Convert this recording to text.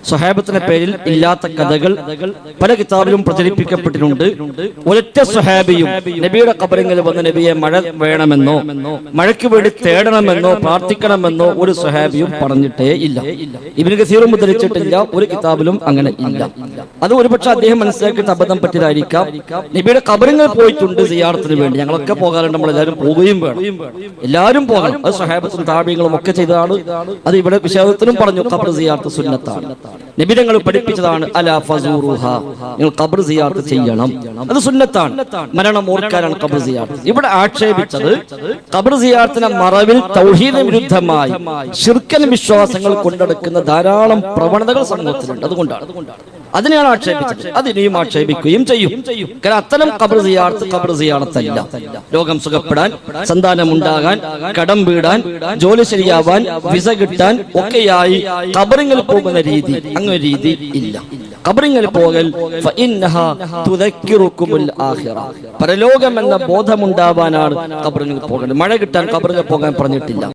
സ്വഹാബത്തിന്റെ പേരിൽ ഇല്ലാത്ത കഥകൾ പല കിതാബിലും പ്രചരിപ്പിക്കപ്പെട്ടിട്ടുണ്ട്. ഒരൊറ്റ സ്വഹാബിയും നബിയുടെ ഖബറിൽ വന്ന് നബിയെ മഴ വേണമെന്നോ മഴയ്ക്ക് വേണ്ടി തേടണമെന്നോ പ്രാർത്ഥിക്കണമെന്നോ ഒരു സ്വഹാബിയും പറഞ്ഞിട്ടേ ഇല്ല. ഇബ്നു കസീറും ഉദ്ധരിച്ചിട്ടില്ല, ഒരു കിതാബിലും അങ്ങനെ ഇല്ല. അത് ഒരുപക്ഷെ അദ്ദേഹം മനസ്സിലാക്കിയിട്ട് അബദ്ധം പറ്റിയതായിരിക്കാം. നബിയുടെ ഖബറിൽ പോയിട്ടുണ്ട് സിയാറത്തിന് വേണ്ടി, ഞങ്ങളൊക്കെ പോകാറുണ്ട്, നമ്മളെല്ലാവരും പോവുകയും വേണം, എല്ലാവരും പോകണം. അത് സ്വഹാബത്തും താബിഈങ്ങളും ഒക്കെ ചെയ്തതാണ്. അത് ഇവിടെ വിശാദത്തിനും പറഞ്ഞു ഖബർ സിയാറത്ത് സുന്നത്താണ്, നബി തങ്ങൾ പഠിപ്പിച്ചതാണ്. അലാ ഫസൂറുഹാ, നിങ്ങൾ ഖബർ സിയാറത്ത് ചെയ്യണം, അത് സുന്നത്താണ്. മരണം ഓർക്കാനാണ് ഖബർ സിയാറത്ത്. ഇവിടെ ആക്ഷേപിച്ചത് ഖബർ സിയാറത്തിന്റെ മറവിൽ തൗഹീദിന് വിരുദ്ധമായി ശിർക്കൻ വിശ്വാസങ്ങൾ കൊണ്ടെടുക്കുന്ന ധാരാളം പ്രവണതകൾ സമൂഹത്തിലുണ്ട്. അതുകൊണ്ടാണ് അതിനെയാണ് ആക്ഷേപിച്ചത്. അതിനെയും ആക്ഷേപിക്കുകയും ചെയ്യും. കാരണം അത്തരം ഖബർ സിയാറത്തല്ല. രോഗം സുഖപ്പെടാൻ, സന്താനം ഉണ്ടാകാൻ, കടം വീടാൻ, ജോലി ശരിയാവാൻ, വിസ കിട്ടാൻ ഒക്കെയായി ഖബറിൽ പോകുന്ന രീതി, അങ്ങനെ രീതി ഇല്ല. ഖബറിൽ പോകൽ പരലോകം എന്ന ബോധമുണ്ടാവാനാണ് ഖബറിൽ പോകേണ്ടത്. മഴ കിട്ടാൻ ഖബറിൽ പോകാൻ പറഞ്ഞിട്ടില്ല.